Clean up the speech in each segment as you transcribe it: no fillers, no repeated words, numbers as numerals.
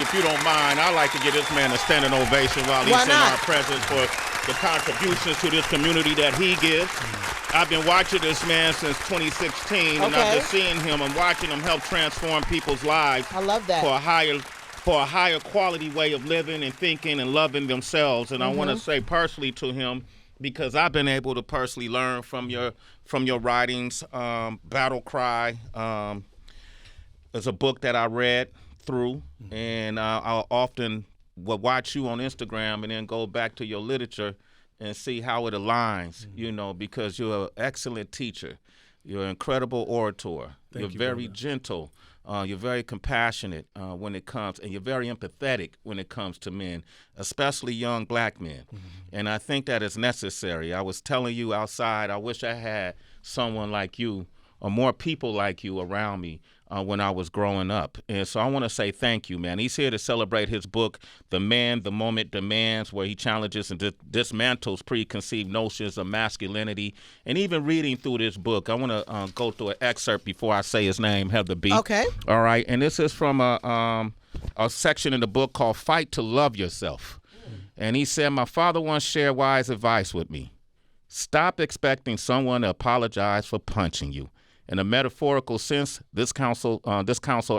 if you don't mind, I'd like to give this man a standing ovation while he's in our presence for the contributions to this community that he gives. I've been watching this man since 2016, and I've been seeing him and watching him help transform people's lives. I love that. For a higher quality way of living and thinking and loving themselves. And I want to say personally to him, because I've been able to personally learn from your writings. Battle Cry is a book that I read through, and I often will watch you on Instagram and then go back to your literature and see how it aligns, you know, because you're an excellent teacher. You're an incredible orator. You're very gentle. You're very compassionate when it comes, and you're very empathetic when it comes to men, especially young black men. And I think that is necessary. I was telling you outside, I wish I had someone like you or more people like you around me when I was growing up. And so I want to say thank you, man. He's here to celebrate his book, The Man, The Moment Demands, where he challenges and dismantles preconceived notions of masculinity. And even reading through this book, I want to go through an excerpt before I say his name, Heather B. Okay. All right. And this is from a section in the book called Fight to Love Yourself. And he said, my father once shared wise advice with me. Stop expecting someone to apologize for punching you. In a metaphorical sense, this counsel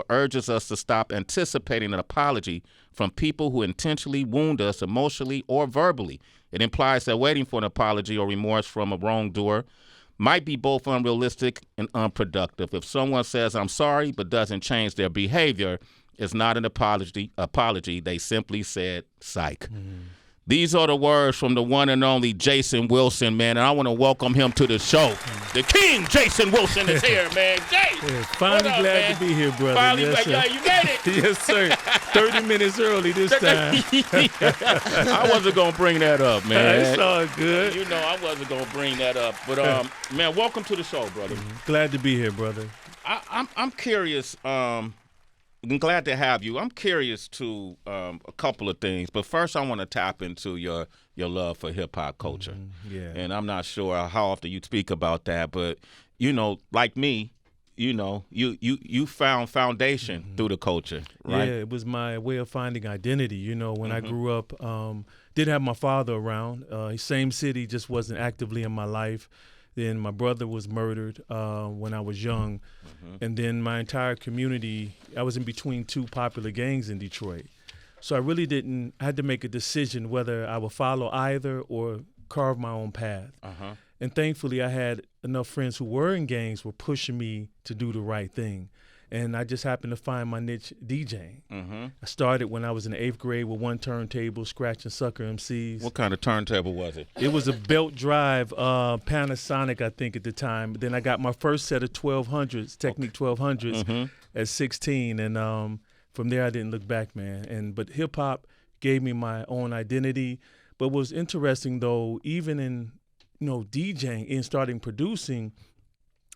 urges us to stop anticipating an apology from people who intentionally wound us emotionally or verbally. It implies that waiting for an apology or remorse from a wrongdoer might be both unrealistic and unproductive. If someone says, I'm sorry, but doesn't change their behavior, it's not an apology. They simply said, psych. These are the words from the one and only Jason Wilson, man, and I want to welcome him to the show. The King, Jason Wilson, is here, man. Jay, finally up, glad man? to be here, brother. Finally, yes, yeah, you made it. Yes, sir. 30 minutes early this time. I wasn't going to bring that up, man. It's all good. You know I wasn't going to bring that up. But, man, welcome to the show, brother. Glad to be here, brother. I'm curious. I'm glad to have you. I'm curious to a couple of things, but first I want to tap into your love for hip hop culture. Yeah. And I'm not sure how often you speak about that, but you know, like me, you know, you found foundation through the culture, right? Yeah, it was my way of finding identity. You know, when I grew up, didn't have my father around. Same city, just wasn't actively in my life. Then my brother was murdered when I was young. And then my entire community, I was in between two popular gangs in Detroit. So I really I had to make a decision whether I would follow either or carve my own path. And thankfully I had enough friends who were in gangs were pushing me to do the right thing. And I just happened to find my niche DJing. I started when I was in the 8th grade with one turntable, scratching sucker MCs. What kind of turntable was it? It was a belt drive, Panasonic, I think, at the time. Then I got my first set of 1200s, Technique 1200s, at 16. And from there, I didn't look back, man. But hip-hop gave me my own identity. But what was interesting, though, even in DJing and starting producing,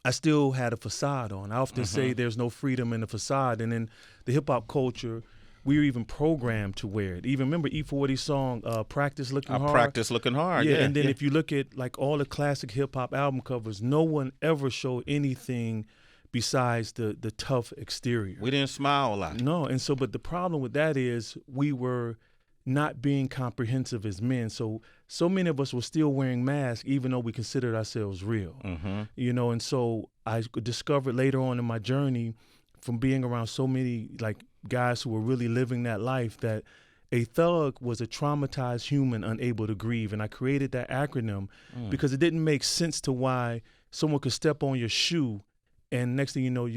I still had a facade on. I often say there's no freedom in the facade. And in the hip-hop culture, we were even programmed to wear it. Even remember E40's song, Practice Looking Hard? Practice Looking Hard, yeah. And then if you look at like all the classic hip-hop album covers, no one ever showed anything besides the tough exterior. We didn't smile a lot. No, and so, but the problem with that is we were not being comprehensive as men. So many of us were still wearing masks, even though we considered ourselves real. And so I discovered later on in my journey from being around so many like guys who were really living that life that a thug was a traumatized human unable to grieve. And I created that acronym because it didn't make sense to why someone could step on your shoe and next thing you know,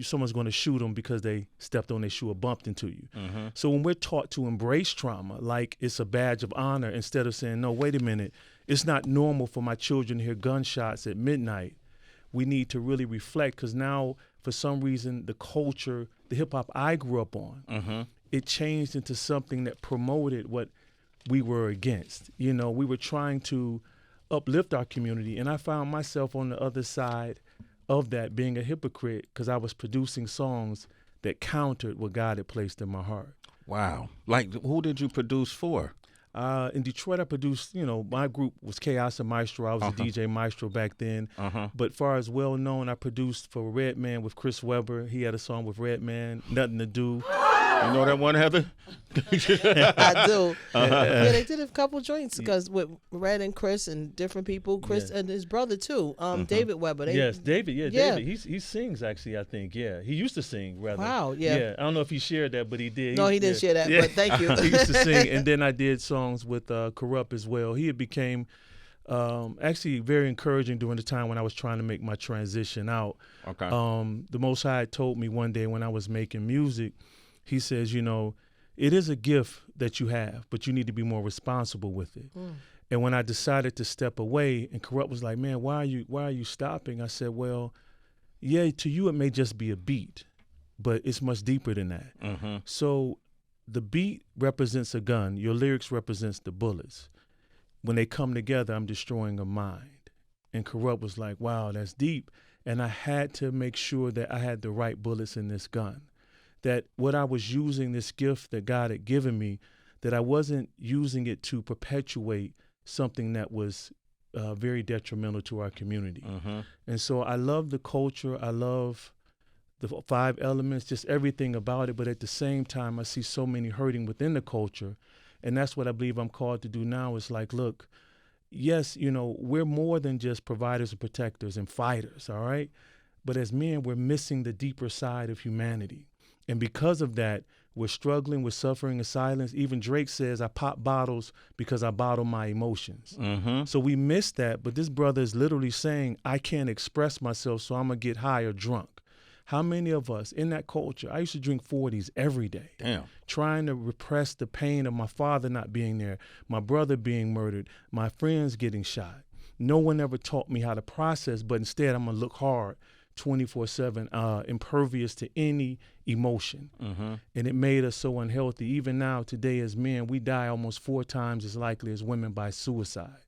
someone's going to shoot them because they stepped on their shoe or bumped into you. So when we're taught to embrace trauma like it's a badge of honor, instead of saying, no, wait a minute, it's not normal for my children to hear gunshots at midnight, we need to really reflect, because now, for some reason, the culture, the hip-hop I grew up on, it changed into something that promoted what we were against. We were trying to uplift our community, and I found myself on the other side of that, being a hypocrite, because I was producing songs that countered what God had placed in my heart. Wow. Like, who did you produce for? In Detroit, I produced, my group was Chaos and Maestro. I was a DJ Maestro back then. But far as well-known, I produced for Redman with Chris Webber. He had a song with Redman, Nothing to Do. You know that one, Heather? I do. Yeah, they did a couple joints because with Red and Chris and different people, Chris and his brother too, David Weber. David. David. He sings actually. I think. Yeah, he used to sing rather. Wow. Yeah. I don't know if he shared that, but he did. No, he didn't share that. But thank you. He used to sing, and then I did songs with Corrupt as well. He had became actually very encouraging during the time when I was trying to make my transition out. Okay. The Most High told me one day when I was making music, he says, you know, it is a gift that you have, but you need to be more responsible with it. And when I decided to step away, and Corrupt was like, man, why are you stopping? I said, well, yeah, to you it may just be a beat, but it's much deeper than that. So the beat represents a gun. Your lyrics represents the bullets. When they come together, I'm destroying a mind. And Corrupt was like, wow, that's deep. And I had to make sure that I had the right bullets in this gun. That what I was using, this gift that God had given me, that I wasn't using it to perpetuate something that was very detrimental to our community. And so I love the culture. I love the 5 elements, just everything about it. But at the same time, I see so many hurting within the culture. And that's what I believe I'm called to do now. Is like, look, yes, you know, we're more than just providers and protectors and fighters, all right? But as men, we're missing the deeper side of humanity. And because of that, we're struggling, we're suffering in silence. Even Drake says, I pop bottles because I bottle my emotions. So we miss that, but this brother is literally saying, I can't express myself, so I'm going to get high or drunk. How many of us in that culture, I used to drink 40s every day. Damn. Trying to repress the pain of my father not being there, my brother being murdered, my friends getting shot. No one ever taught me how to process, but instead I'm going to look hard 24/7, impervious to any emotion. And it made us so unhealthy. Even now, today as men, we die almost 4 times as likely as women by suicide.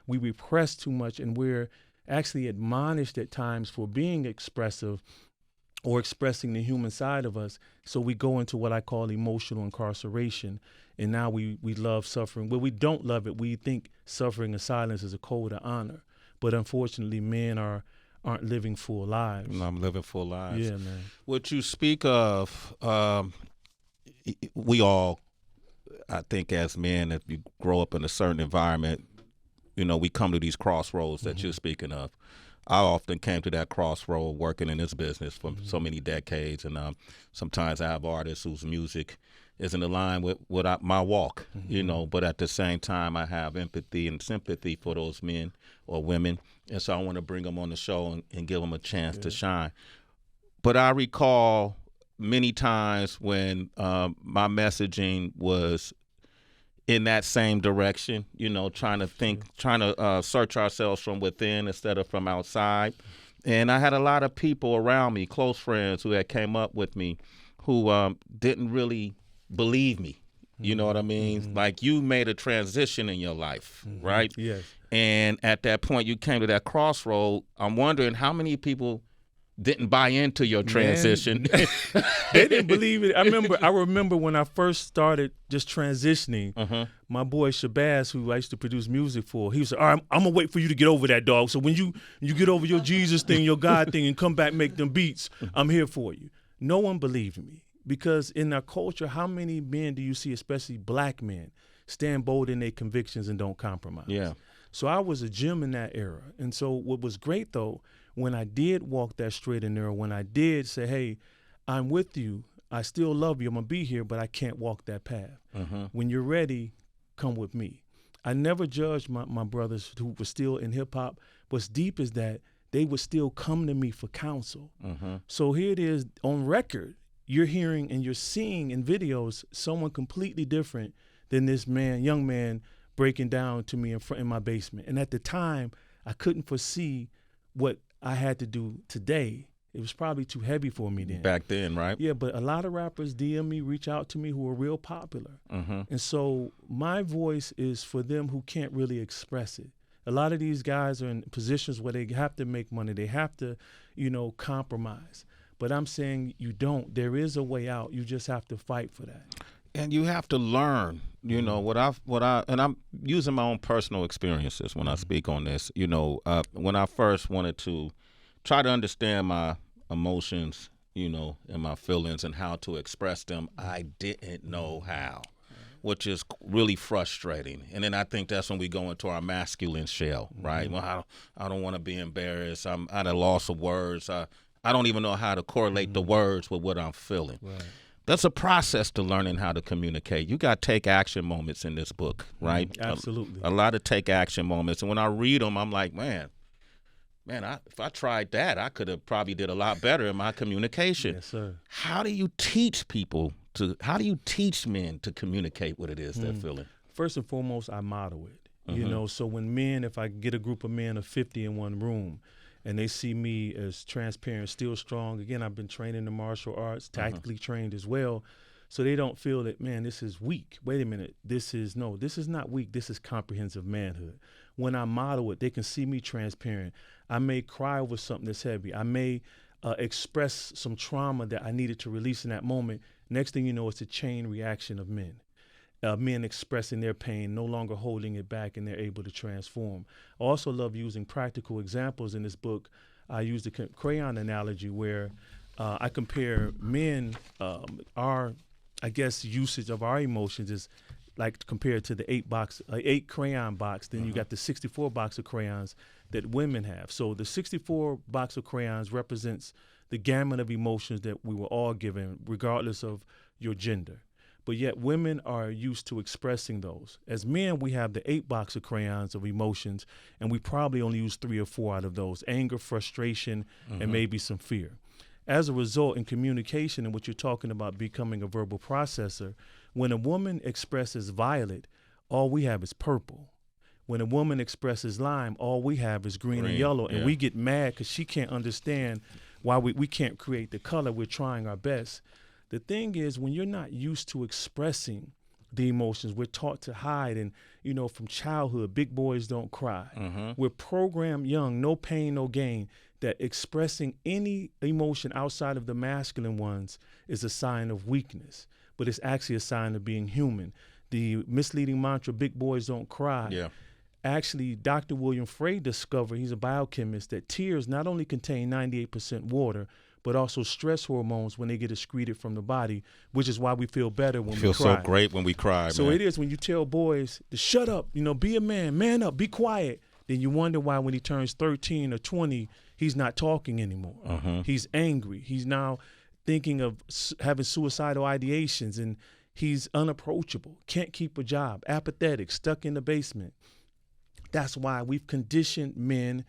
We repress too much, and we're actually admonished at times for being expressive or expressing the human side of us. So we go into what I call emotional incarceration. And now we love suffering. Well, we don't love it. We think suffering and silence is a code of honor. But unfortunately, men aren't living full lives. No, I'm living full lives. Yeah, man. What you speak of, we all, I think as men, if you grow up in a certain environment, you know, we come to these crossroads that you're speaking of. I often came to that crossroad working in this business for so many decades, and sometimes I have artists whose music isn't aligned with my walk, you know, but at the same time I have empathy and sympathy for those men or women, and so I want to bring them on the show and give them a chance to shine. But I recall many times when my messaging was in that same direction, you know, trying to search ourselves from within instead of from outside. And I had a lot of people around me, close friends, who had came up with me who didn't really believe me. You know what I mean? Like, you made a transition in your life, right? Yes. And at that point, you came to that crossroad. I'm wondering how many people didn't buy into your transition. They didn't believe it. I remember when I first started just transitioning, my boy Shabazz, who I used to produce music for, he was like, all right, I'm going to wait for you to get over that, dog. So when you get over your Jesus thing, your God thing, and come back, make them beats, I'm here for you. No one believed me, because in our culture, how many men do you see, especially black men, stand bold in their convictions and don't compromise? Yeah. So I was a gem in that era. And so what was great, though, when I did walk that straight and narrow, when I did say, hey, I'm with you, I still love you, I'm going to be here, but I can't walk that path. When you're ready, come with me. I never judged my brothers who were still in hip-hop. What's deep is that they would still come to me for counsel. So here it is on record. You're hearing and you're seeing in videos someone completely different than this man, young man, breaking down to me in my basement. And at the time, I couldn't foresee what I had to do today. It was probably too heavy for me then. Back then, right? Yeah, but a lot of rappers DM me, reach out to me, who are real popular. And so my voice is for them who can't really express it. A lot of these guys are in positions where they have to make money. They have to, you know, compromise. But I'm saying you don't. There is a way out. You just have to fight for that. And you have to learn, you know, and I'm using my own personal experiences when I speak on this. You know, when I first wanted to try to understand my emotions and my feelings and how to express them, I didn't know how, which is really frustrating. And then I think that's when we go into our masculine shell, right? Well, I don't want to be embarrassed. I'm at a loss of words. I don't even know how to correlate the words with what I'm feeling. Right. That's a process to learning how to communicate. You got take action moments in this book, right? Absolutely. A lot of take action moments. And when I read them, I'm like, man, if I tried that, I could have probably did a lot better in my communication. Yes, sir. How do you teach men to communicate what it is they're feeling? First and foremost, I model it. So when if I get a group of men of 50 in one room, and they see me as transparent, still strong. Again, I've been trained in the martial arts, tactically trained as well. So they don't feel that, man, this is weak. Wait a minute. This is not weak. This is comprehensive manhood. When I model it, they can see me transparent. I may cry over something that's heavy. I may express some trauma that I needed to release in that moment. Next thing you know, it's a chain reaction of men. Men expressing their pain, no longer holding it back, and they're able to transform. I also love using practical examples in this book. I use the crayon analogy where I compare men, our usage of our emotions is like compared to the 8 crayon box. Then you got the 64 box of crayons that women have. So the 64 box of crayons represents the gamut of emotions that we were all given, regardless of your gender. But yet women are used to expressing those. As men, we have the 8 box of crayons of emotions, and we probably only use 3 or 4 out of those: anger, frustration, and maybe some fear. As a result, in communication and what you're talking about becoming a verbal processor, when a woman expresses violet, all we have is purple. When a woman expresses lime, all we have is green and yellow, and we get mad because she can't understand why we can't create the color. We're trying our best. The thing is, when you're not used to expressing the emotions, we're taught to hide. And, from childhood, big boys don't cry. We're programmed young, no pain, no gain, that expressing any emotion outside of the masculine ones is a sign of weakness. But it's actually a sign of being human. The misleading mantra, big boys don't cry. Yeah. Actually, Dr. William Frey discovered, he's a biochemist, that tears not only contain 98% water, but also stress hormones when they get excreted from the body, which is why we feel better when we cry. Feel so great when we cry, So man. it is when you tell boys to shut up, be a man up, be quiet. Then you wonder why when he turns 13 or 20, he's not talking anymore. He's angry. He's now thinking of having suicidal ideations, and he's unapproachable, can't keep a job, apathetic, stuck in the basement. That's why we've conditioned men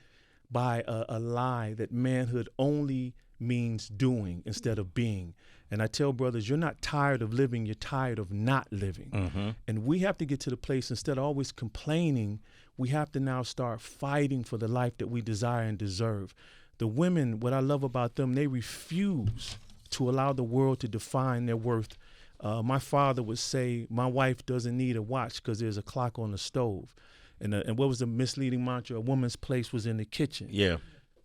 by a lie that manhood only means doing instead of being. And I tell brothers, you're not tired of living, you're tired of not living. And we have to get to the place, instead of always complaining, we have to now start fighting for the life that we desire and deserve. The women, what I love about them, they refuse to allow the world to define their worth. My father would say, my wife doesn't need a watch because there's a clock on the stove. And what was the misleading mantra? A woman's place was in the kitchen. Yeah.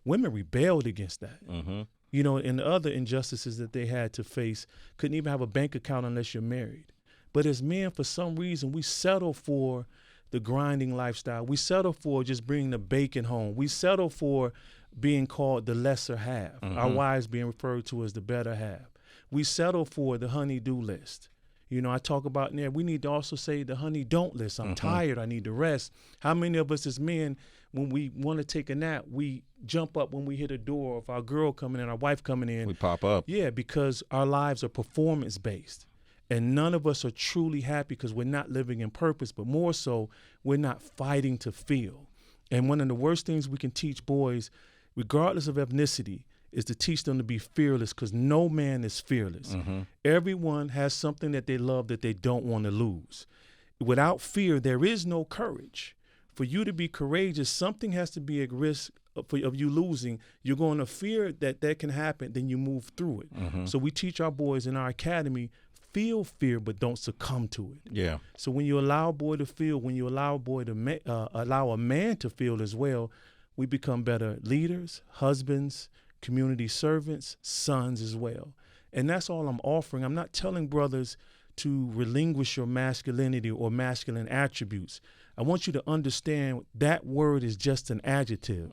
Women rebelled against that. And the other injustices that they had to face, couldn't even have a bank account unless you're married. But as men, for some reason, we settle for the grinding lifestyle. We settle for just bringing the bacon home. We settle for being called the lesser half, our wives being referred to as the better half. We settle for the honey-do list. I talk about in there, we need to also say the honey don't list. I'm tired, I need to rest. How many of us as men, when we want to take a nap, we jump up when we hit a door, or if our girl coming in, our wife coming in. We pop up. Yeah, because our lives are performance-based. And none of us are truly happy because we're not living in purpose, but more so, we're not fighting to feel. And one of the worst things we can teach boys, regardless of ethnicity, is to teach them to be fearless, because no man is fearless. Everyone has something that they love that they don't want to lose. Without fear, there is no courage. For you to be courageous, something has to be at risk of you losing. You're going to fear that can happen, then you move through it. So we teach our boys in our academy, feel fear, but don't succumb to it. Yeah. So when you allow a boy to feel, when you allow a boy to allow a man to feel as well, we become better leaders, husbands, community servants, sons as well. And that's all I'm offering. I'm not telling brothers to relinquish your masculinity or masculine attributes. I want you to understand that word is just an adjective.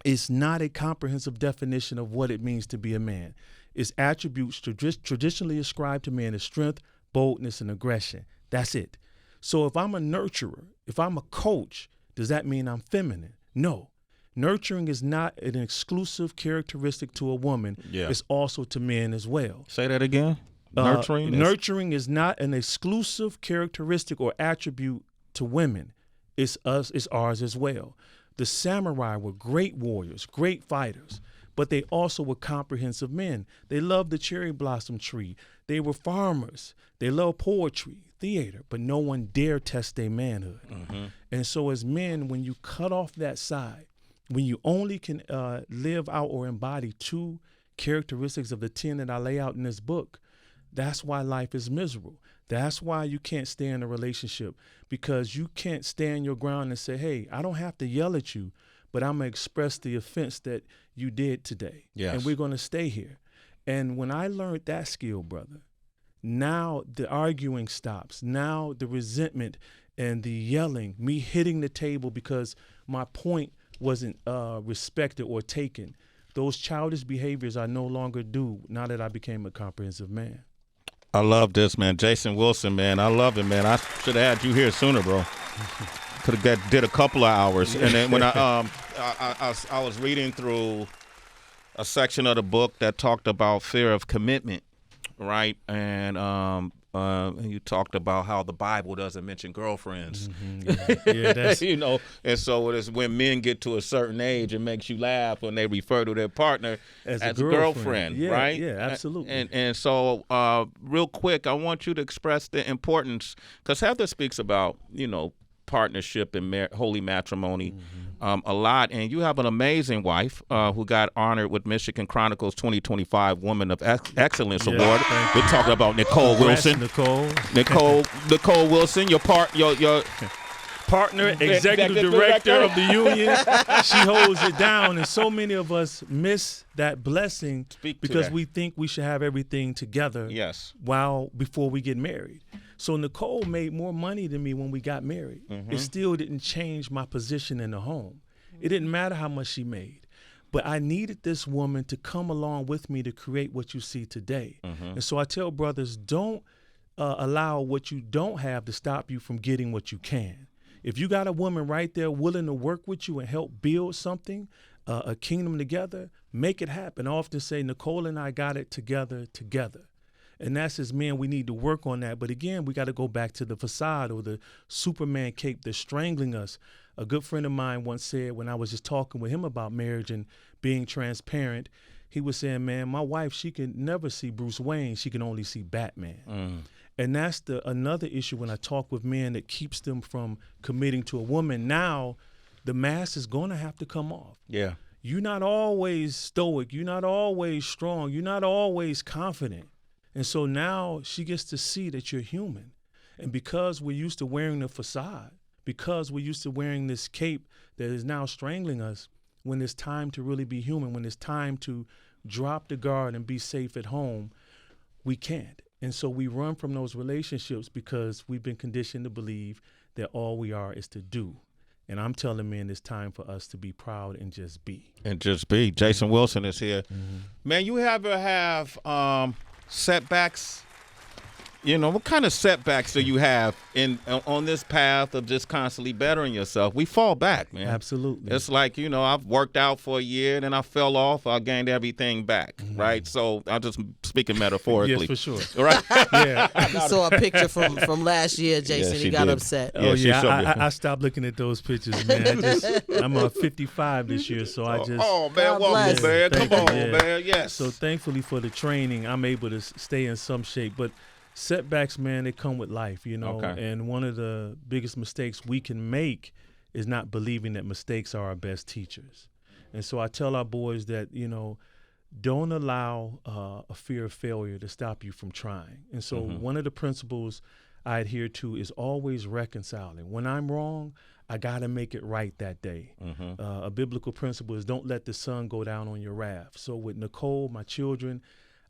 It's not a comprehensive definition of what it means to be a man. Its attributes traditionally ascribed to men is strength, boldness, and aggression. That's it. So if I'm a nurturer, if I'm a coach, does that mean I'm feminine? No. Nurturing is not an exclusive characteristic to a woman. Yeah. It's also to men as well. Say that again. Nurturing is not an exclusive characteristic or attribute to women. It's ours as well. The samurai were great warriors, great fighters, but they also were comprehensive men. They loved the cherry blossom tree. They were farmers. They loved poetry, theater, but no one dared test their manhood. Mm-hmm. And so as men, when you cut off that side, when you only can live out or embody 2 characteristics of the 10 that I lay out in this book, that's why life is miserable. That's why you can't stay in a relationship, because you can't stand your ground and say, hey, I don't have to yell at you, but I'm going to express the offense that you did today. Yes. And we're going to stay here. And when I learned that skill, brother, now the arguing stops. Now the resentment and the yelling, me hitting the table because my point wasn't respected or taken. Those childish behaviors I no longer do now that I became a comprehensive man. I love this, man. Jason Wilson, man. I love it, man. I should have had you here sooner, bro. Could have did a couple of hours. And then when I was reading through a section of the book that talked about fear of commitment, right? And you talked about how the Bible doesn't mention girlfriends. Mm-hmm. Yeah, that's... you know, and so it is when men get to a certain age, it makes you laugh when they refer to their partner as a girlfriend, yeah, right? Yeah, absolutely. And so real quick, I want you to express the importance, because Heather speaks about, you know, partnership and holy matrimony a lot, and you have an amazing wife who got honored with Michigan Chronicles 2025 Woman of Excellence Award. We're talking about Nicole Wilson. Nicole Wilson, your partner, executive director of the union. She holds it down, and so many of us miss that blessing because we think we should have everything together. Yes. Before we get married. So Nicole made more money than me when we got married. Mm-hmm. It still didn't change my position in the home. It didn't matter how much she made. But I needed this woman to come along with me to create what you see today. Mm-hmm. And so I tell brothers, don't allow what you don't have to stop you from getting what you can. If you got a woman right there willing to work with you and help build something, a kingdom together, make it happen. I often say Nicole and I got it together. And that's as men, we need to work on that. But again, we got to go back to the facade or the Superman cape that's strangling us. A good friend of mine once said, when I was just talking with him about marriage and being transparent, he was saying, man, my wife, she can never see Bruce Wayne. She can only see Batman. Mm. And that's another issue when I talk with men that keeps them from committing to a woman. Now, the mask is going to have to come off. Yeah. You're not always stoic. You're not always strong. You're not always confident. And so now she gets to see that you're human. And because we're used to wearing the facade, because we're used to wearing this cape that is now strangling us, when it's time to really be human, when it's time to drop the guard and be safe at home, we can't. And so we run from those relationships because we've been conditioned to believe that all we are is to do. And I'm telling men it's time for us to be proud and just be. And just be. Jason Wilson is here. Mm-hmm. Man, you ever have setbacks? You know, what kind of setbacks do you have on this path of just constantly bettering yourself? We fall back, man. Absolutely. It's like, you know, I've worked out for a year, and then I fell off. I gained everything back, right? So I'm just speaking metaphorically. Yes, for sure. Right? Yeah. You saw a picture from last year, Jason. He got upset. Oh, yeah. I stopped looking at those pictures, man. I'm 55 this year, so I just... Oh, man, welcome, man. Come on, man. Yes. So thankfully for the training, I'm able to stay in some shape. But setbacks, man, they come with life, you know. Okay. And one of the biggest mistakes we can make is not believing that mistakes are our best teachers. And so I tell our boys that, you know, don't allow a fear of failure to stop you from trying. And so one of the principles I adhere to is always reconciling. When I'm wrong, I got to make it right that day. A biblical principle is don't let the sun go down on your wrath. So with Nicole, my children,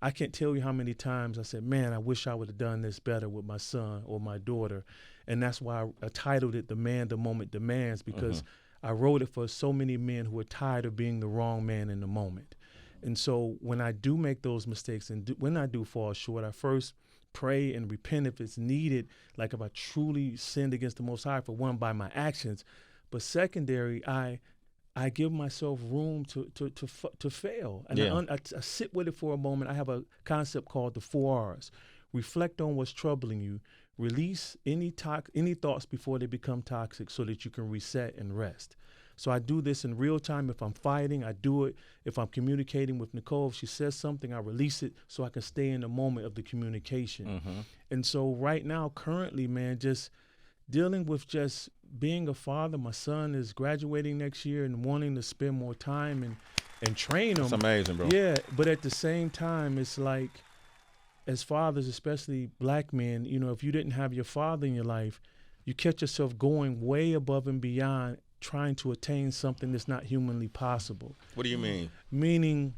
I can't tell you how many times I said, man, I wish I would have done this better with my son or my daughter. And that's why I titled it The Man the Moment Demands, because I wrote it for so many men who are tired of being the wrong man in the moment. And so when I do make those mistakes and when I do fall short, I first pray and repent if it's needed, like if I truly sinned against the Most High, for one, by my actions. But secondary, I give myself room to fail. And I sit with it for a moment. I have a concept called the 4 R's. Reflect on what's troubling you. Release any thoughts before they become toxic so that you can reset and rest. So I do this in real time. If I'm fighting, I do it. If I'm communicating with Nicole, if she says something, I release it so I can stay in the moment of the communication. Mm-hmm. And so right now, currently, man, just dealing with just being a father. My son is graduating next year and wanting to spend more time and train him. That's amazing, bro. Yeah, but at the same time, it's like, as fathers, especially black men, you know, if you didn't have your father in your life, you catch yourself going way above and beyond trying to attain something that's not humanly possible. What do you mean? Meaning,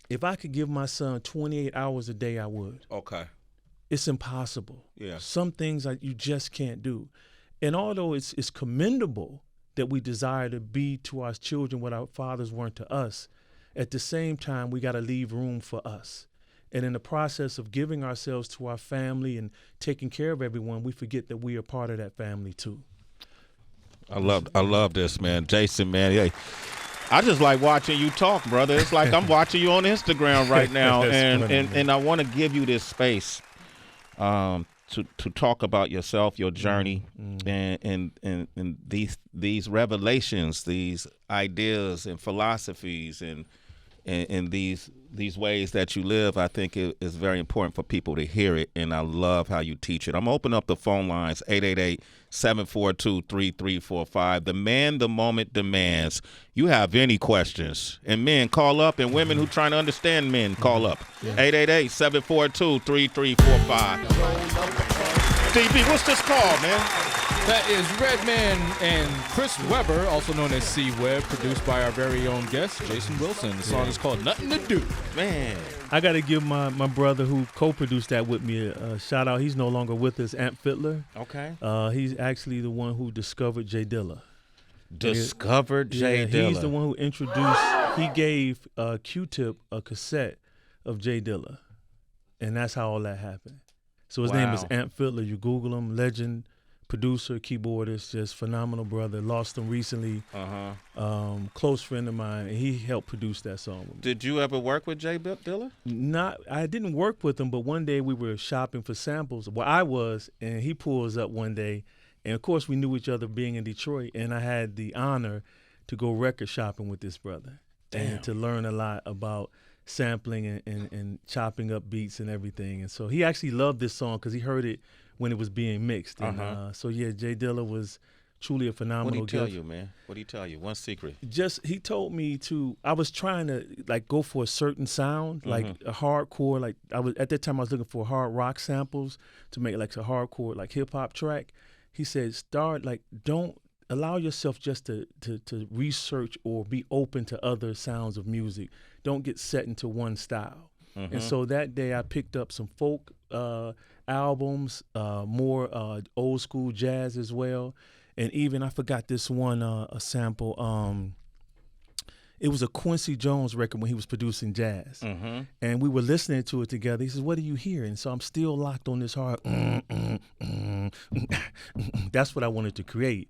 if I could give my son 28 hours a day, I would. Okay. It's impossible. Yeah. Some things you just can't do. And although it's commendable that we desire to be to our children what our fathers weren't to us, at the same time, we got to leave room for us. And in the process of giving ourselves to our family and taking care of everyone, we forget that we are part of that family too. I love this, man. Jason, man. Hey, I just like watching you talk, brother. It's like I'm watching you on Instagram right now, and I want to give you this space to talk about yourself, your journey, and these revelations, these ideas and philosophies, and these ways that you live. I think it is very important for people to hear it, and I love how you teach it. I'm opening up the phone lines, 888-742-3345. The man the moment demands. You have any questions, and men, call up, and women who trying to understand men, call up. 888-742-3345. DB, what's this called, man? That is Redman and Chris Webber, also known as C. Webb, produced by our very own guest, Jason Wilson. The song is called Nothing to Do. Man. I got to give my brother who co-produced that with me a shout out. He's no longer with us, Amp Fiddler. Okay. He's actually the one who discovered J Dilla. Discovered J Dilla. He's the one who introduced, he gave Q-Tip a cassette of J Dilla. And that's how all that happened. So his name is Amp Fiddler. You Google him, legend. Producer, keyboardist, just phenomenal brother. Lost him recently. Close friend of mine, and he helped produce that song with me. Did you ever work with J Dilla? I didn't work with him, but one day we were shopping for samples. Well, I was, and he pulls up one day, and of course we knew each other being in Detroit, and I had the honor to go record shopping with this brother. Damn. And to learn a lot about sampling and chopping up beats and everything. And so he actually loved this song because he heard it when it was being mixed. And so yeah, J Dilla was truly a phenomenal gift. What did he tell you, man? What did he tell you? One secret. Just, he told me I was trying to like go for a certain sound, like a hardcore, like at that time I was looking for hard rock samples to make like a hardcore, like hip hop track. He said, don't allow yourself just to research or be open to other sounds of music. Don't get set into one style. And so that day I picked up some folk albums, more old school jazz as well. And even, I forgot this one, a sample. It was a Quincy Jones record when he was producing jazz. And we were listening to it together. He says, what do you hear? And so I'm still locked on this hard. That's what I wanted to create.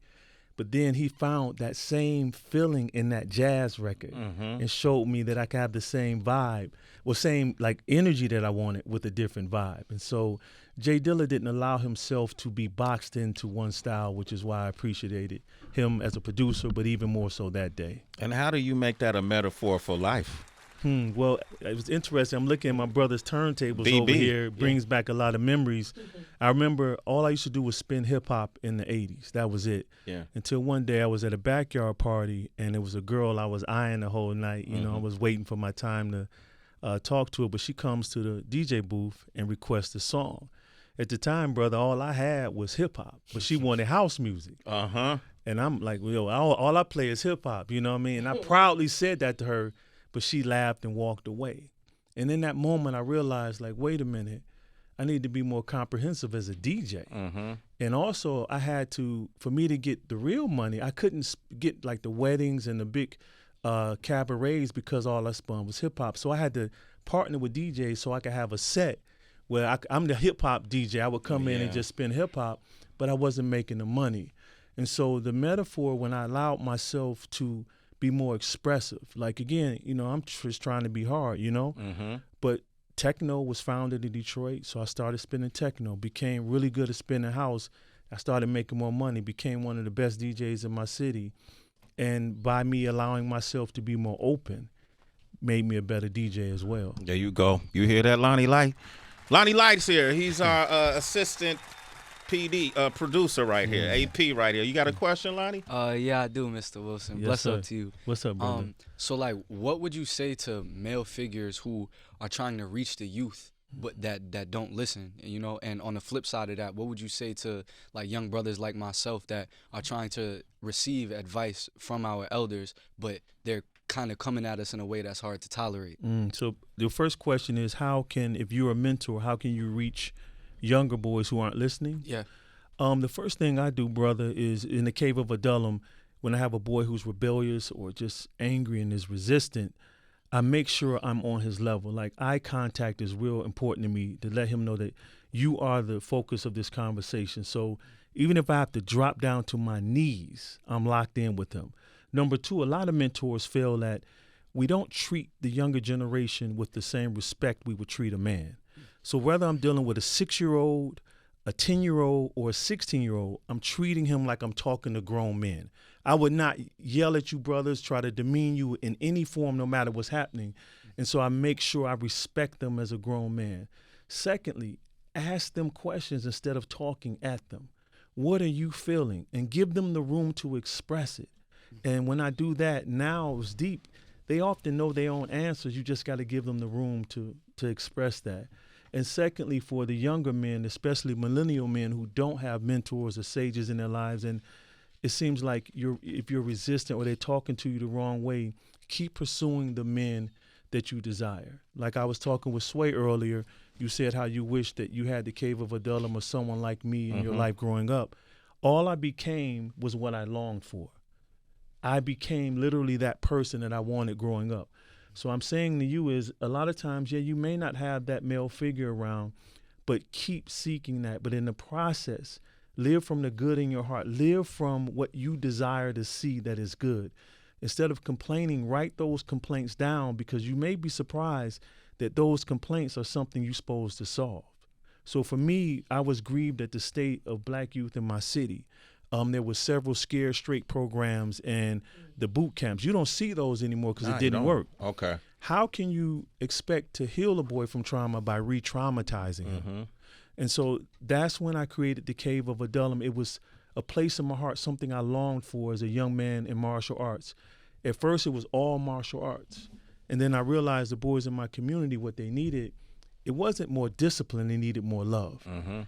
But then he found that same feeling in that jazz record and showed me that I could have the same vibe, same like energy that I wanted with a different vibe. And so J Dilla didn't allow himself to be boxed into one style, which is why I appreciated him as a producer, but even more so that day. And how do you make that a metaphor for life? Well, it was interesting. I'm looking at my brother's turntables over here. It brings back a lot of memories. I remember all I used to do was spin hip-hop in the 80s. That was it. Yeah. Until one day I was at a backyard party, and it was a girl I was eyeing the whole night. You know, I was waiting for my time to talk to her, but she comes to the DJ booth and requests a song. At the time, brother, all I had was hip-hop, but she wanted house music. And I'm like, yo, all I play is hip-hop, you know what I mean? And I proudly said that to her, but she laughed and walked away. And in that moment, I realized, like, wait a minute, I need to be more comprehensive as a DJ. And also, I had to, for me to get the real money, I couldn't get like the weddings and the big cabarets because all I spun was hip hop. So I had to partner with DJs so I could have a set where I'm the hip hop DJ. I would come in and just spin hip hop, but I wasn't making the money. And so the metaphor, when I allowed myself to be more expressive, like again, I'm just trying to be hard, but techno was founded in Detroit, so I started spinning techno, became really good at spinning house. I started making more money, became one of the best DJs in my city. And by me allowing myself to be more open, made me a better DJ as well. There you go. You hear that, Lonnie Light? Lonnie Light's here. He's our assistant producer right here, AP right here. You got a question, Lonnie? Yeah, I do, Mr. Wilson. Yes, Bless sir. up to you. What's up, brother? So, like, what would you say to male figures who are trying to reach the youth, but that don't listen, And on the flip side of that, what would you say to, like, young brothers like myself that are trying to receive advice from our elders, but they're kind of coming at us in a way that's hard to tolerate? So the first question is, if you're a mentor, how can you reach younger boys who aren't listening? Yeah. The first thing I do, brother, is in the cave of Adullam, when I have a boy who's rebellious or just angry and is resistant, I make sure I'm on his level. Like, eye contact is real important to me, to let him know that you are the focus of this conversation. So even if I have to drop down to my knees, I'm locked in with him. Number two, a lot of mentors feel that we don't treat the younger generation with the same respect we would treat a man. So whether I'm dealing with a 6-year-old, a 10-year-old, or a 16-year-old, I'm treating him like I'm talking to grown men. I would not yell at you, brothers, try to demean you in any form, no matter what's happening. And so I make sure I respect them as a grown man. Secondly, ask them questions instead of talking at them. What are you feeling? And give them the room to express it. And when I do that, now it's deep. They often know their own answers. You just got to give them the room to express that. And secondly, for the younger men, especially millennial men who don't have mentors or sages in their lives, and it seems like if you're resistant or they're talking to you the wrong way, keep pursuing the men that you desire. Like I was talking with Sway earlier, you said how you wish that you had the cave of Adullam or someone like me in your life growing up. All I became was what I longed for. I became literally that person that I wanted growing up. So I'm saying to you is, a lot of times, you may not have that male figure around, but keep seeking that. But in the process, live from the good in your heart. Live from what you desire to see that is good. Instead of complaining, write those complaints down, because you may be surprised that those complaints are something you're supposed to solve. So for me, I was grieved at the state of black youth in my city. There were several Scared Straight programs and the boot camps. You don't see those anymore because it didn't work. Okay. How can you expect to heal a boy from trauma by re-traumatizing him? And so that's when I created the Cave of Adullam. It was a place in my heart, something I longed for as a young man in martial arts. At first, it was all martial arts. And then I realized the boys in my community, what they needed, it wasn't more discipline, they needed more love.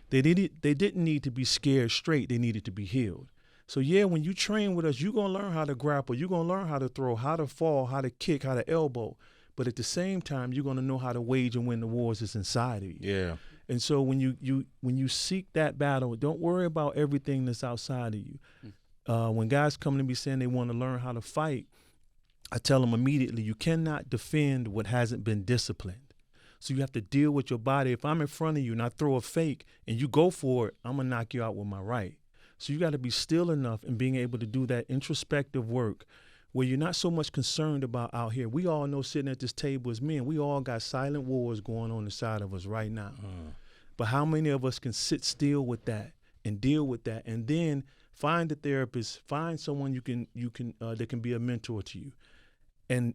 They didn't need to be scared straight, they needed to be healed. So when you train with us, you're going to learn how to grapple, you're going to learn how to throw, how to fall, how to kick, how to elbow. But at the same time, you're going to know how to wage and win the wars that's inside of you. Yeah. And so when you seek that battle, don't worry about everything that's outside of you. When guys come to me saying they want to learn how to fight, I tell them immediately, you cannot defend what hasn't been disciplined. So you have to deal with your body. If I'm in front of you and I throw a fake and you go for it, I'm going to knock you out with my right. So you got to be still enough and being able to do that introspective work where you're not so much concerned about out here. We all know sitting at this table as men, we all got silent wars going on inside of us right now. But how many of us can sit still with that and deal with that, and then find a therapist, find someone you can that can be a mentor to you, and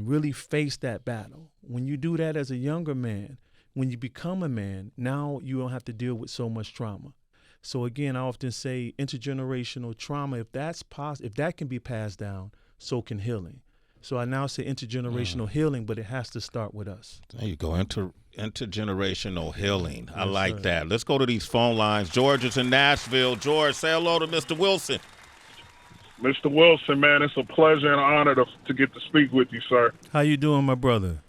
really face that battle. When you do that as a younger man, when you become a man, now you don't have to deal with so much trauma. So again, I often say intergenerational trauma, if that's if that can be passed down, so can healing. So I now say intergenerational healing, but it has to start with us. There you go, intergenerational healing. I like that. Let's go to these phone lines. George is in Nashville. George, say hello to Mr. Wilson. Mr. Wilson, man, it's a pleasure and honor to get to speak with you, sir. How you doing, my brother?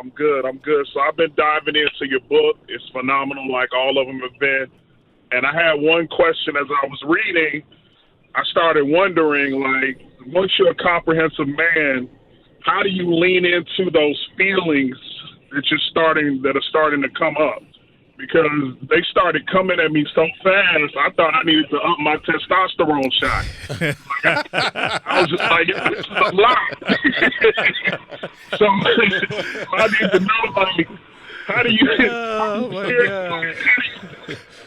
I'm good. So I've been diving into your book. It's phenomenal, like all of them have been. And I had one question as I was reading. I started wondering, like, once you're a comprehensive man, how do you lean into those feelings that are starting to come up? Because they started coming at me so fast, I thought I needed to up my testosterone shot. I was just like, this is a lot. So I need to know, like, how do you... Oh, my God.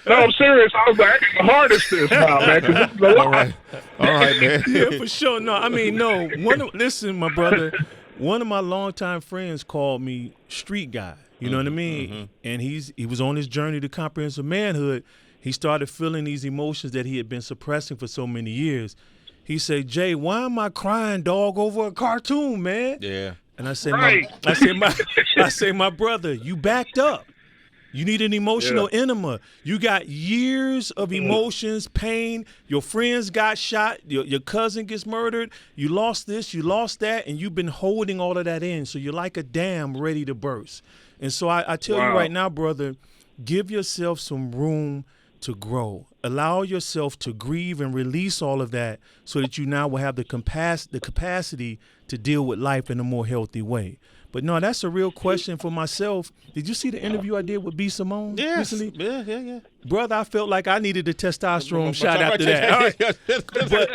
No, I'm serious. I was like, I got the hardest this now, man, because this is a lot. All right, man. Yeah, for sure. No, I mean, no. Listen, my brother, one of my longtime friends called me street guy. You know what I mean? And he was on his journey to comprehensive manhood. He started feeling these emotions that he had been suppressing for so many years. He said, Jay, why am I crying, dog, over a cartoon, man? Yeah. And I said, Right. I say, my brother, you backed up. You need an emotional enema. You got years of emotions, pain. Your friends got shot. Your cousin gets murdered. You lost this, you lost that, and you've been holding all of that in. So you're like a dam ready to burst. And so I tell you right now, brother, give yourself some room to grow. Allow yourself to grieve and release all of that so that you now will have the capacity to deal with life in a more healthy way. But no, that's a real question for myself. Did you see the interview I did with B. Simone recently? Yeah. Brother, I felt like I needed a testosterone shot after that. All right. But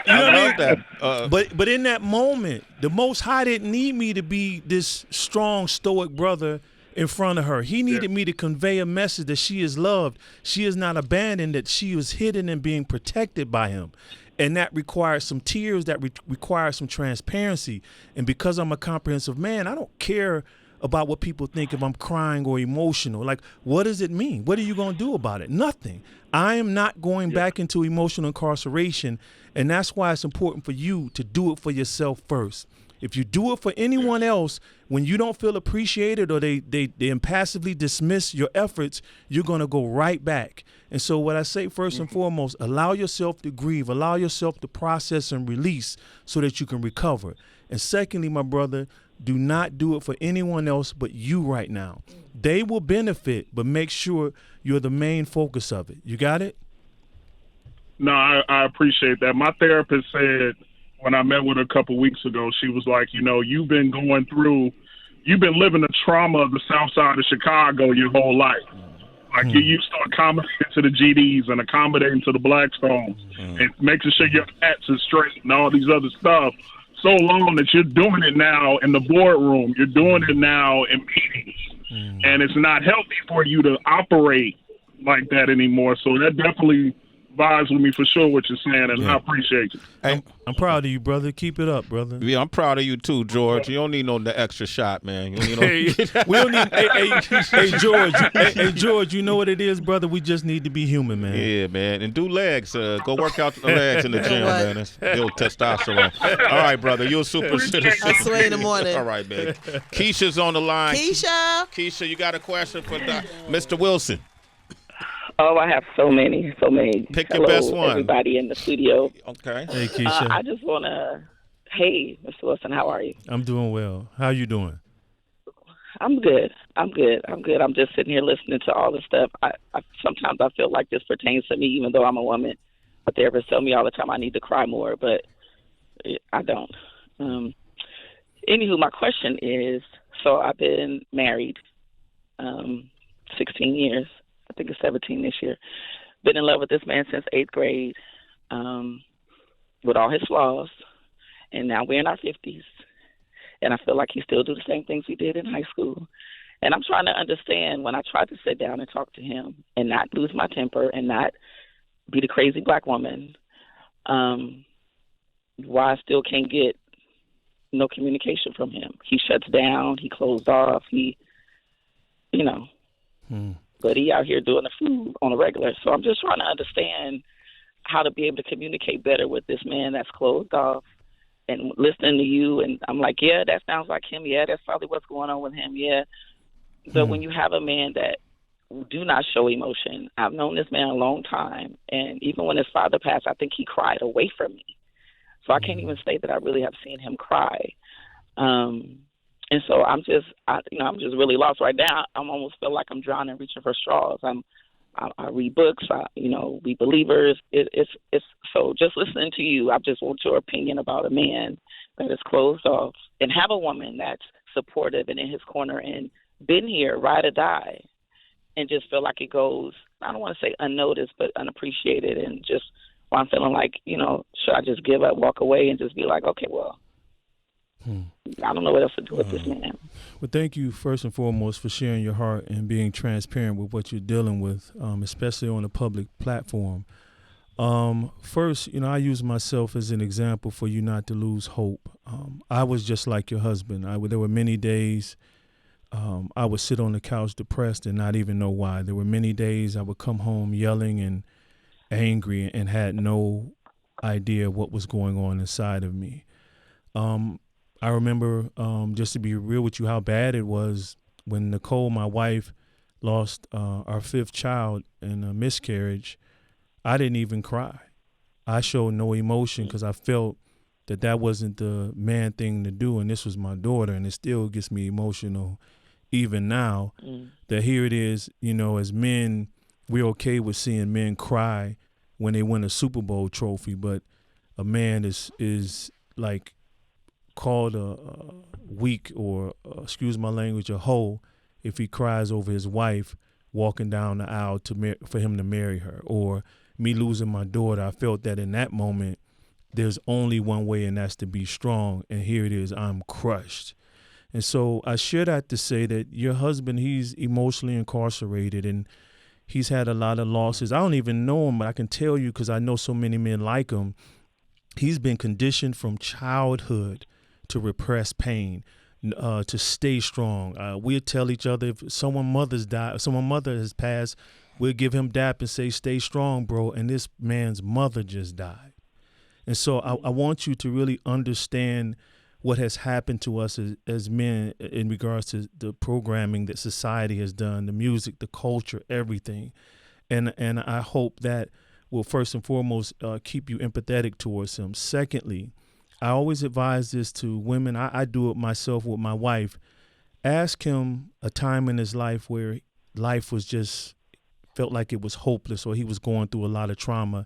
you know what I mean? But in that moment, the Most High didn't need me to be this strong, stoic brother in front of her. He needed me to convey a message that she is loved, she is not abandoned, that she was hidden and being protected by him. And that requires some tears, that requires some transparency. And because I'm a comprehensive man, I don't care about what people think if I'm crying or emotional. Like, what does it mean? What are you going to do about it? Nothing. I am not going back into emotional incarceration, and that's why it's important for you to do it for yourself first. If you do it for anyone else, when you don't feel appreciated or they impassively dismiss your efforts, you're going to go right back. And so what I say first and foremost, allow yourself to grieve, allow yourself to process and release so that you can recover. And secondly, my brother, do not do it for anyone else but you right now. They will benefit, but make sure you're the main focus of it. You got it? No, I appreciate that. My therapist said, when I met with her a couple weeks ago, she was like, you've been living the trauma of the South Side of Chicago your whole life. Like you used to accommodating to the GDs and accommodating to the Blackstones and making sure your hats are straight and all these other stuff so long that you're doing it now in the boardroom. You're doing it now in meetings. And it's not healthy for you to operate like that anymore. So that definitely vibes with me for sure what you're saying, and I appreciate you. Hey, I'm proud of you, brother. Keep it up, brother. Yeah, I'm proud of you too, George. You don't need no extra shot, man. You don't need We don't need. Hey, George. Hey, George. You know what it is, brother. We just need to be human, man. Yeah, man. And do legs. Go work out the legs in the gym, man. That's build testosterone. All right, brother. You're a super citizen. I swear in the morning. All right, man. Keisha's on the line. Keisha, you got a question for Mr. Wilson? Oh, I have so many. Pick Hello, your best one. Everybody in the studio. Okay. Hey, Keshia. I just want to, hey, Mr. Wilson, how are you? I'm doing well. How you doing? I'm good. I'm just sitting here listening to all this stuff. Sometimes I feel like this pertains to me, even though I'm a woman. My therapist tell me all the time I need to cry more, but I don't. Anywho, my question is, so I've been married 16 years. I think it's 17 this year. Been in love with this man since 8th grade, with all his flaws. And now we're in our 50s. And I feel like he still do the same things he did in high school. And I'm trying to understand, when I try to sit down and talk to him and not lose my temper and not be the crazy black woman, why I still can't get no communication from him. He shuts down. He closed off. But he out here doing the food on a regular. So I'm just trying to understand how to be able to communicate better with this man that's closed off and listening to you. And I'm like, yeah, that sounds like him. Yeah, that's probably what's going on with him. Yeah. But when you have a man that do not show emotion, I've known this man a long time. And even when his father passed, I think he cried away from me. So I can't even say that I really have seen him cry. And so I'm just really lost right now. I almost feel like I'm drowning, reaching for straws. I'm I read books. We believers. It's so just listening to you. I just want your opinion about a man that is closed off and have a woman that's supportive and in his corner and been here, ride or die, and just feel like it goes, I don't want to say unnoticed, but unappreciated, and just I'm feeling like, should I just give up, walk away, and just be like, okay, well, I don't know what else to do with this man. Well, thank you first and foremost for sharing your heart and being transparent with what you're dealing with, especially on a public platform. First, I use myself as an example for you not to lose hope. I was just like your husband. There were many days I would sit on the couch depressed and not even know why. There were many days I would come home yelling and angry and had no idea what was going on inside of me. I remember, just to be real with you, how bad it was when Nicole, my wife, lost our fifth child in a miscarriage. I didn't even cry. I showed no emotion because I felt that wasn't the man thing to do, and this was my daughter, and it still gets me emotional even now that here it is, as men, we're okay with seeing men cry when they win a Super Bowl trophy, but a man is like called a weak or, excuse my language, a hoe if he cries over his wife walking down the aisle for him to marry her. Or me losing my daughter, I felt that in that moment, there's only one way, and that's to be strong. And here it is, I'm crushed. And so I share that to say that your husband, he's emotionally incarcerated and he's had a lot of losses. I don't even know him, but I can tell you because I know so many men like him. He's been conditioned from childhood to repress pain, to stay strong. We'll tell each other if someone's mother has passed, we'll give him dap and say, stay strong, bro. And this man's mother just died. And so I want you to really understand what has happened to us as men in regards to the programming that society has done, the music, the culture, everything. And I hope that will first and foremost keep you empathetic towards him. Secondly, I always advise this to women. I do it myself with my wife. Ask him a time in his life where life was just felt like it was hopeless or he was going through a lot of trauma.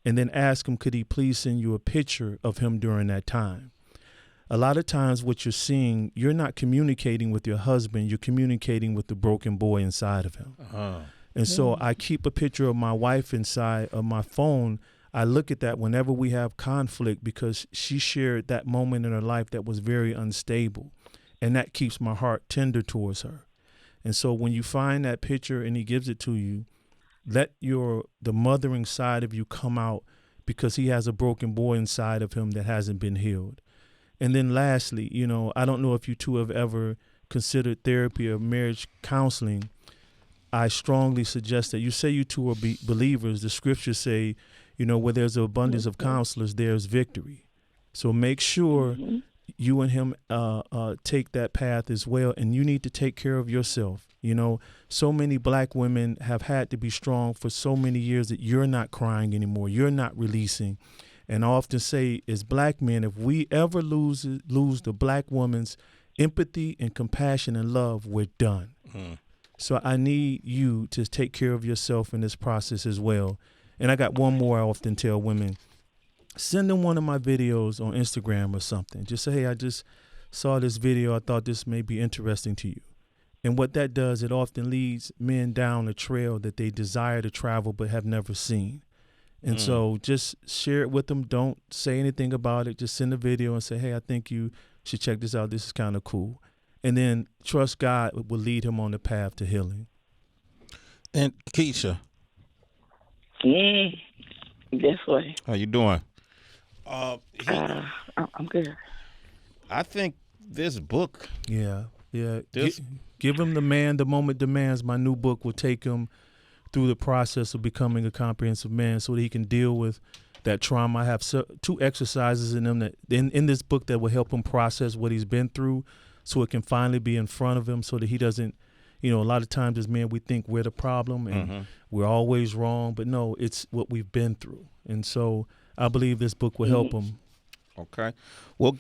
And then ask him, could he please send you a picture of him during that time? A lot of times what you're seeing, you're not communicating with your husband. You're communicating with the broken boy inside of him. And so I keep a picture of my wife inside of my phone. I look at that whenever we have conflict because she shared that moment in her life that was very unstable. And that keeps my heart tender towards her. And so when you find that picture and he gives it to you, let the mothering side of you come out because he has a broken boy inside of him that hasn't been healed. And then lastly, I don't know if you two have ever considered therapy or marriage counseling. I strongly suggest that you say you two are believers. The scriptures say, where there's an abundance of counselors, there's victory. So make sure you and him take that path as well. And you need to take care of yourself. So many black women have had to be strong for so many years that you're not crying anymore. You're not releasing. And I often say as black men, if we ever lose the black woman's empathy and compassion and love, we're done. So I need you to take care of yourself in this process as well. And I got one more I often tell women. Send them one of my videos on Instagram or something. Just say, hey, I just saw this video. I thought this may be interesting to you. And what that does, it often leads men down a trail that they desire to travel but have never seen. And so just share it with them. Don't say anything about it. Just send a video and say, hey, I think you should check this out. This is kind of cool. And then trust God will lead him on the path to healing. And Keshia. This way. How you doing? I'm good. I think this book. Yeah. Give him the moment demands. My new book will take him through the process of becoming a comprehensive man so that he can deal with that trauma. I have two exercises in them that in this book that will help him process what he's been through so it can finally be in front of him so that he doesn't, a lot of times as men we think we're the problem and we're always wrong, but no, it's what we've been through. And so I believe this book will help him. Okay. Well,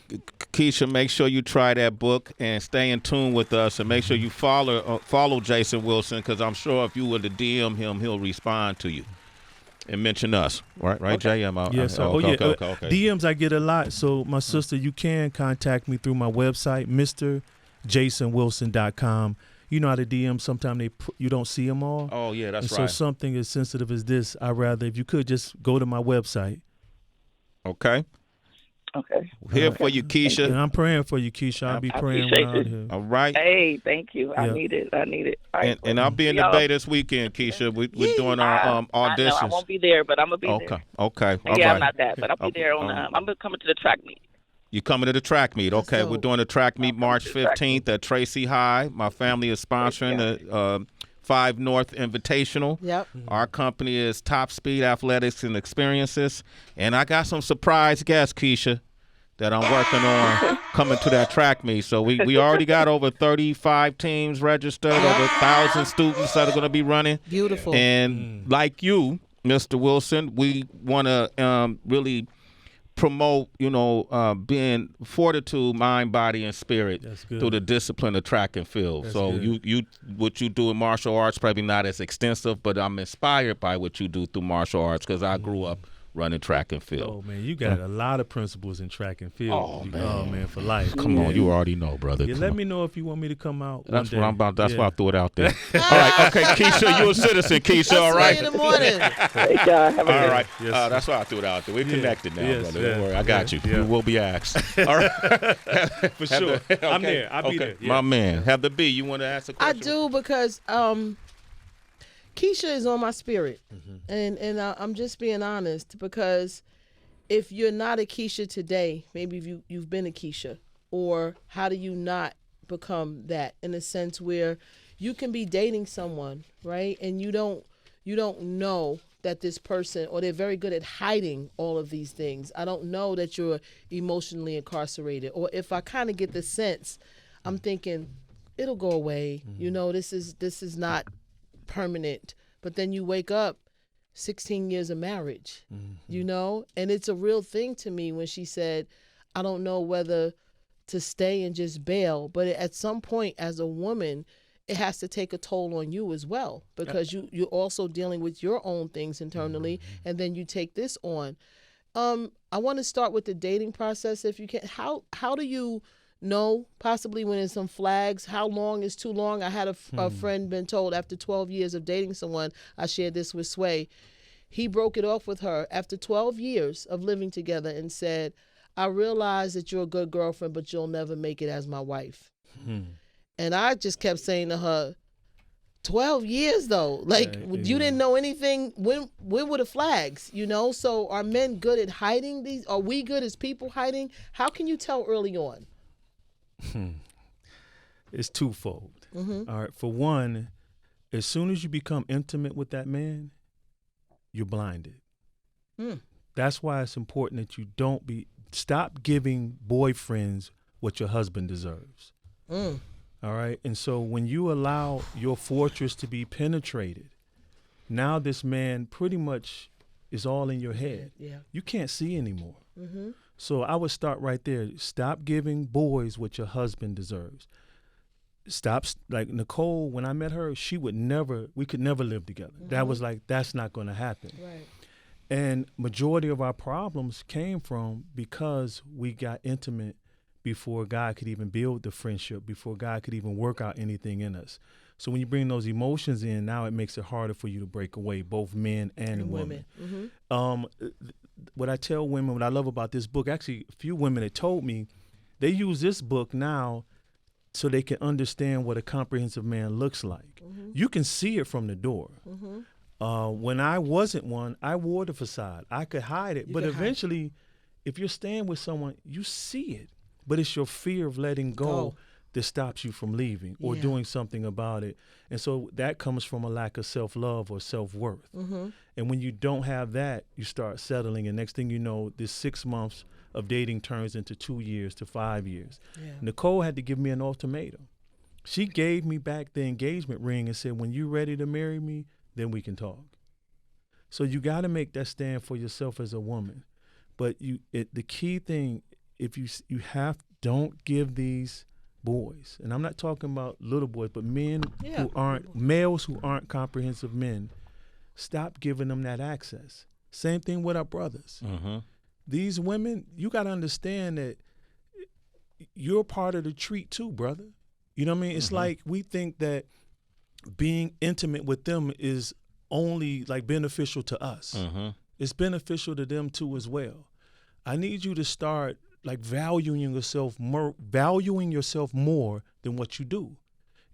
Keshia, make sure you try that book and stay in tune with us, and make sure you follow Jason Wilson, because I'm sure if you were to DM him, he'll respond to you and mention us. Right, Jay? Yeah, so, okay. DMs I get a lot. So my sister, you can contact me through my website, MrJasonWilson.com. You know how to DM, sometimes you don't see them all. Oh, yeah, that's and right. So something as sensitive as this, I'd rather, if you could, just go to my website. Okay. Okay. Here for you, Keshia. And I'm praying for you, Keshia. I'll be praying when I'm out here. All right. Hey, thank you. I Yeah. need it. All right, And I'll be in the Bay this weekend, Keshia. We're doing our auditions. I know I won't be there, but I'm gonna be there. Okay. All yeah, right. I'm not that, but I'll be there on. I'm coming to the track meet. You coming to the track meet? Okay, we're doing the track meet March to the track 15th at Tracy High. My family is sponsoring the 5 North Invitational. Yep. Our company is Top Speed Athletics and Experiences, and I got some surprise guests, Keshia, that I'm working on coming to that track meet. So we already got over 35 teams registered, over 1,000 students that are going to be running. Beautiful. And like you, Mr. Wilson, we want to really promote, being fortitude, mind, body, and spirit through the discipline of track and field. That's so good. you what you do in martial arts, probably not as extensive, but I'm inspired by what you do through martial arts because I grew up running track and field. Oh, man, you got a lot of principles in track and field. Oh, man. For life. Come on, you already know, brother. Yeah, let me know if you want me to come out. That's one what day. I'm about. That's why I threw it out there. All right, okay, Keshia, you're a citizen, Keshia. All right. in the morning. Hey, God, have a All good right. Yes, that's why I threw it out there. We're connected now, brother. Don't worry. I got you. Yeah. You will be asked. All right. For sure. I'm there. I'll be there. Yeah. My man. Have the B. You want to ask a I question? do, because Keshia is on my spirit, and I'm just being honest, because if you're not a Keshia today, maybe you've been a Keshia, or how do you not become that, in a sense where you can be dating someone, right, and you don't know that this person, or they're very good at hiding all of these things. I don't know that you're emotionally incarcerated, or if I kind of get the sense, I'm thinking it'll go away. This is not permanent. But then you wake up 16 years of marriage, and it's a real thing to me when she said, I don't know whether to stay and just bail, but at some point as a woman, it has to take a toll on you as well, because you're also dealing with your own things internally, and then you take this on. I want to start with the dating process, if you can. How do you know, possibly when there's some flags, how long is too long? I had a friend been told after 12 years of dating someone, I shared this with Sway, he broke it off with her after 12 years of living together and said, I realize that you're a good girlfriend, but you'll never make it as my wife. And I just kept saying to her, 12 years though, you didn't know anything. When were the flags, So are men good at hiding these? Are we good as people hiding? How can you tell early on? It's twofold. All right. For one, as soon as you become intimate with that man, you're blinded. That's why it's important that you stop giving boyfriends what your husband deserves. All right. And so when you allow your fortress to be penetrated, now this man pretty much is all in your head. Yeah. You can't see anymore. So I would start right there. Stop giving boys what your husband deserves. Stop, like Nicole, when I met her, we could never live together. That was that's not going to happen. Right. And majority of our problems came from because we got intimate before God could even build the friendship, before God could even work out anything in us. So when you bring those emotions in, now it makes it harder for you to break away, both men and women. What I tell women, what I love about this book, actually a few women had told me they use this book now so they can understand what a comprehensive man looks like. You can see it from the door. When I wasn't one, I wore the facade. I could hide it. But eventually, if you're staying with someone, you see it. But it's your fear of letting go that stops you from leaving or doing something about it. And so that comes from a lack of self-love or self-worth. And when you don't have that, you start settling. And next thing you know, this 6 months of dating turns into 2 years to 5 years. Nicole had to give me an ultimatum. She gave me back the engagement ring and said, when you're ready to marry me, then we can talk. So you got to make that stand for yourself as a woman. But the key thing, if you have don't give these boys, and I'm not talking about little boys, but men who aren't, males who aren't comprehensive men, stop giving them that access. Same thing with our brothers. These women, you got to understand that you're part of the treat too, brother. You know what I mean? It's like we think that being intimate with them is only like beneficial to us. It's beneficial to them too as well. I need you to start like valuing yourself more than what you do.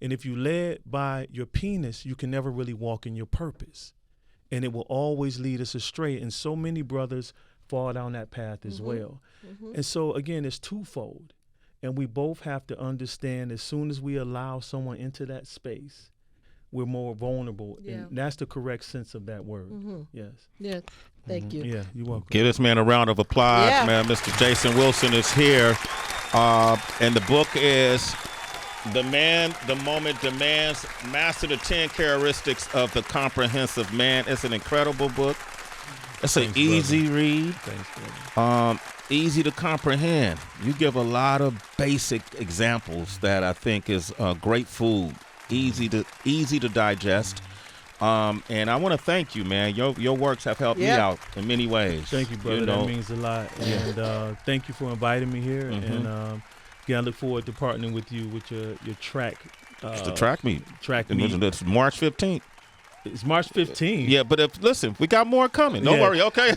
And if you led by your penis, you can never really walk in your purpose. And it will always lead us astray. And so many brothers fall down that path as well. And so again, it's twofold. And we both have to understand as soon as we allow someone into that space, we're more vulnerable. And that's the correct sense of that word. Yes. Yeah. Thank you. Yeah, you're welcome. Give this man a round of applause, man. Mr. Jason Wilson is here. And the book is The Moment Demands, Master the 10 Characteristics of the Comprehensive Man. It's an incredible book. It's an easy read. Thanks, brother. Easy to comprehend. You give a lot of basic examples that I think is great food. Easy to digest. And I want to thank you, man. Your works have helped me out in many ways. Thank you, brother. That means a lot. And thank you for inviting me here. And again, I look forward to partnering with you with your track. It's the track meet. Track meet. It's March 15th. It's March 15th. Yeah, but listen, we got more coming. Don't worry, okay? Yo,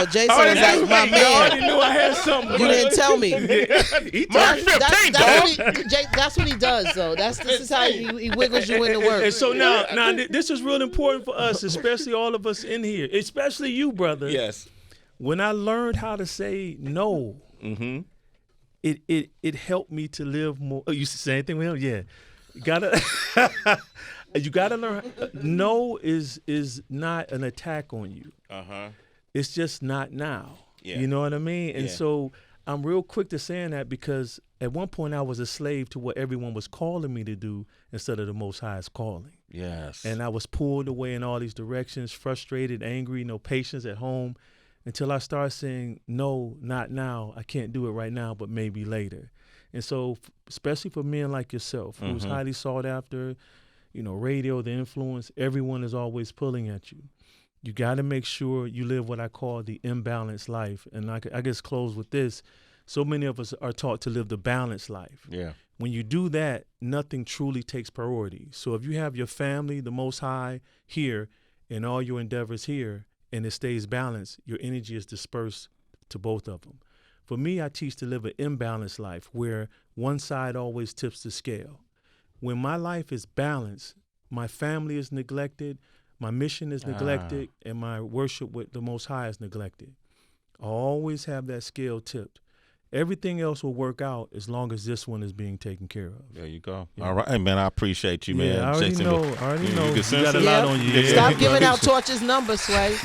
Jason was like my man. You already knew I had something. You didn't tell me. March 15th, that's what he does, though. This is how he wiggles you into work. And so now, this is real important for us, especially all of us in here, especially you, brother. Yes. When I learned how to say no, it helped me to live more. Oh, you say anything with him? Yeah. You gotta learn. No is not an attack on you. It's just not now. Yeah. You know what I mean? And so I'm real quick to saying that because at one point I was a slave to what everyone was calling me to do instead of the Most High's calling. Yes. And I was pulled away in all these directions, frustrated, angry, no patience at home, until I started saying, no, not now. I can't do it right now, but maybe later. And so, especially for men like yourself, who's highly sought after, radio, the influence, everyone is always pulling at you. You got to make sure you live what I call the imbalanced life. And I guess close with this. So many of us are taught to live the balanced life. Yeah. When you do that, nothing truly takes priority. So if you have your family, the Most High here, and all your endeavors here, and it stays balanced, your energy is dispersed to both of them. For me, I teach to live an imbalanced life where one side always tips the scale. When my life is balanced, my family is neglected, my mission is neglected, and my worship with the Most High is neglected. I always have that scale tipped. Everything else will work out as long as this one is being taken care of. There you go. Yeah. All right, hey, man, I appreciate you, man. I already know. You got a lot on you. Stop giving out Torch's number, Sway.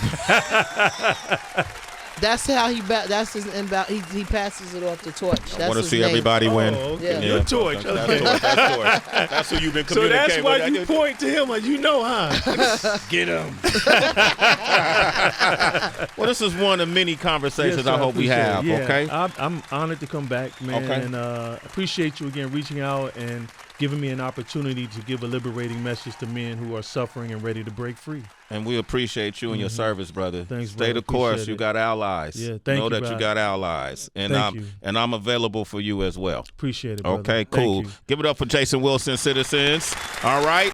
That's how he passes it off the Torch. That's I want to see everybody win. Okay. Your Torch. That's who you've been communicating with. So that's why you point to him, like, huh? Get him. Well, this is one of many conversations I hope we have. Yeah. Okay. I'm honored to come back, man. Okay. And appreciate you again reaching out and giving me an opportunity to give a liberating message to men who are suffering and ready to break free. And we appreciate you and your service, brother. Thanks, Stay the course. You got allies. Yeah, thank you. Know that you got allies. And I'm available for you as well. Appreciate it, brother. Okay, cool. Give it up for Jason Wilson, citizens. All right.